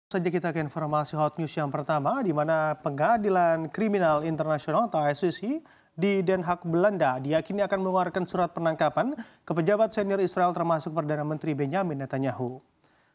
Saja kita ke informasi hot news yang pertama, di mana Pengadilan Kriminal Internasional atau ICC di Den Haag, Belanda diyakini akan mengeluarkan surat penangkapan ke pejabat senior Israel termasuk Perdana Menteri Benjamin Netanyahu.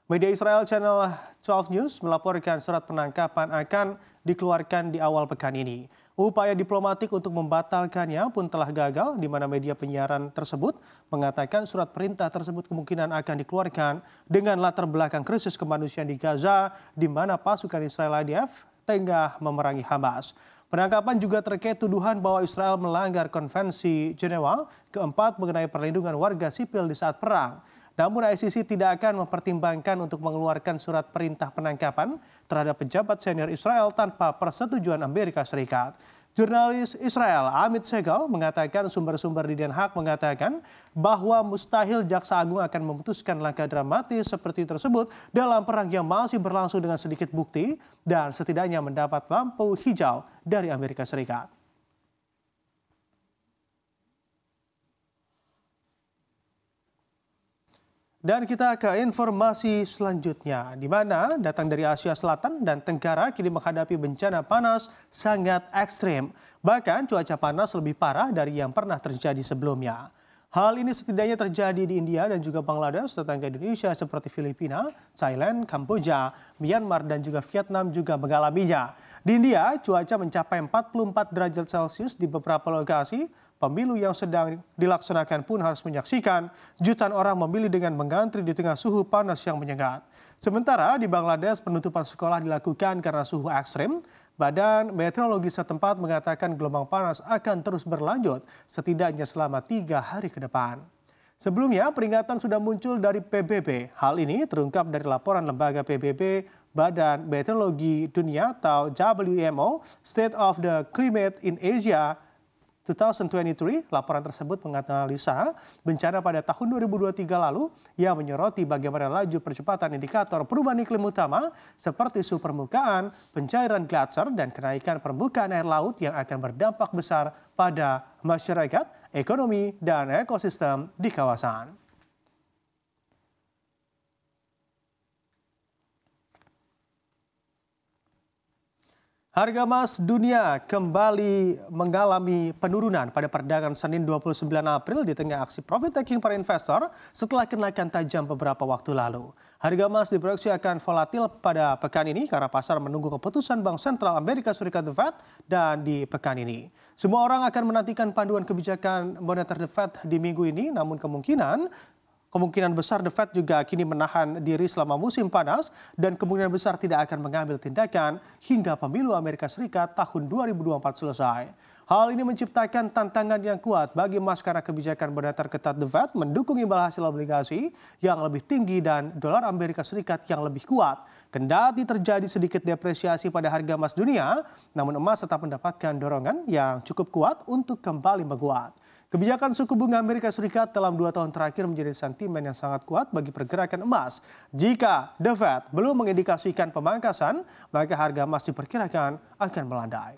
Media Israel Channel 12 News melaporkan surat penangkapan akan dikeluarkan di awal pekan ini. Upaya diplomatik untuk membatalkannya pun telah gagal, di mana media penyiaran tersebut mengatakan surat perintah tersebut kemungkinan akan dikeluarkan dengan latar belakang krisis kemanusiaan di Gaza, di mana pasukan Israel IDF tengah memerangi Hamas. Penangkapan juga terkait tuduhan bahwa Israel melanggar Konvensi Jenewa keempat mengenai perlindungan warga sipil di saat perang. Namun ICC tidak akan mempertimbangkan untuk mengeluarkan surat perintah penangkapan terhadap pejabat senior Israel tanpa persetujuan Amerika Serikat. Jurnalis Israel Amit Segal mengatakan sumber-sumber di Den Haag mengatakan bahwa mustahil Jaksa Agung akan memutuskan langkah dramatis seperti tersebut dalam perang yang masih berlangsung dengan sedikit bukti dan setidaknya mendapat lampu hijau dari Amerika Serikat. Dan kita ke informasi selanjutnya, di mana datang dari Asia Selatan dan Tenggara kini menghadapi bencana panas sangat ekstrim. Bahkan cuaca panas lebih parah dari yang pernah terjadi sebelumnya. Hal ini setidaknya terjadi di India dan juga Bangladesh, tetangga Indonesia seperti Filipina, Thailand, Kamboja, Myanmar, dan juga Vietnam juga mengalaminya. Di India, cuaca mencapai 44 derajat Celcius di beberapa lokasi. Pemilu yang sedang dilaksanakan pun harus menyaksikan jutaan orang memilih dengan mengantri di tengah suhu panas yang menyengat. Sementara di Bangladesh, penutupan sekolah dilakukan karena suhu ekstrim. Badan Meteorologi setempat mengatakan gelombang panas akan terus berlanjut setidaknya selama 3 hari ke depan. Sebelumnya, peringatan sudah muncul dari PBB. Hal ini terungkap dari laporan lembaga PBB, Badan Meteorologi Dunia atau WMO, State of the Climate in Asia 2023. Laporan tersebut menganalisa bencana pada tahun 2023 lalu yang menyoroti bagaimana laju percepatan indikator perubahan iklim utama seperti suhu permukaan, pencairan gletser, dan kenaikan permukaan air laut yang akan berdampak besar pada masyarakat, ekonomi, dan ekosistem di kawasan. Harga emas dunia kembali mengalami penurunan pada perdagangan Senin 29 April di tengah aksi profit taking para investor setelah kenaikan tajam beberapa waktu lalu. Harga emas diproyeksi akan volatil pada pekan ini karena pasar menunggu keputusan Bank Sentral Amerika Serikat The Fed dan di pekan ini. Semua orang akan menantikan panduan kebijakan moneter The Fed di minggu ini, namun kemungkinan besar The Fed juga kini menahan diri selama musim panas dan kemungkinan besar tidak akan mengambil tindakan hingga pemilu Amerika Serikat tahun 2024 selesai. Hal ini menciptakan tantangan yang kuat bagi emas karena kebijakan moneter ketat The Fed mendukung imbal hasil obligasi yang lebih tinggi dan dolar Amerika Serikat yang lebih kuat. Kendati terjadi sedikit depresiasi pada harga emas dunia, namun emas tetap mendapatkan dorongan yang cukup kuat untuk kembali menguat. Kebijakan suku bunga Amerika Serikat dalam 2 tahun terakhir menjadi sentimen yang sangat kuat bagi pergerakan emas. Jika The Fed belum mengindikasikan pemangkasan, maka harga emas diperkirakan akan melandai.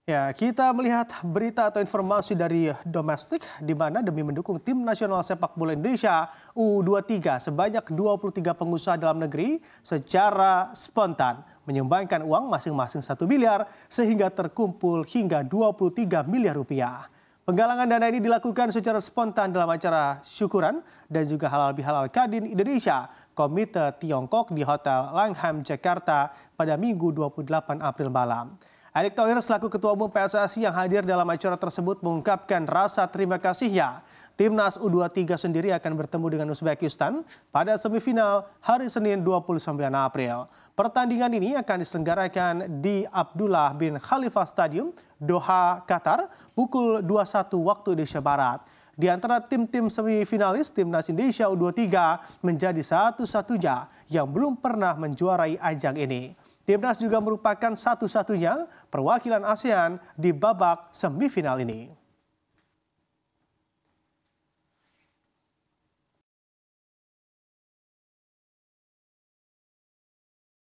Ya, kita melihat berita atau informasi dari domestik di mana demi mendukung tim nasional sepak bola Indonesia U23 sebanyak 23 pengusaha dalam negeri secara spontan menyumbangkan uang masing-masing 1 miliar sehingga terkumpul hingga 23 miliar rupiah. Penggalangan dana ini dilakukan secara spontan dalam acara syukuran dan juga halal bihalal Kadin Indonesia Komite Tiongkok di Hotel Langham Jakarta pada Minggu 28 April malam. Erick Thohir selaku Ketua Umum PSSI yang hadir dalam acara tersebut mengungkapkan rasa terima kasihnya. Timnas U23 sendiri akan bertemu dengan Uzbekistan pada semifinal hari Senin 29 April. Pertandingan ini akan diselenggarakan di Abdullah bin Khalifa Stadium, Doha, Qatar, pukul 21 waktu Indonesia Barat. Di antara tim-tim semifinalis, Timnas Indonesia U23 menjadi satu-satunya yang belum pernah menjuarai ajang ini. Timnas juga merupakan satu-satunya perwakilan ASEAN di babak semifinal ini.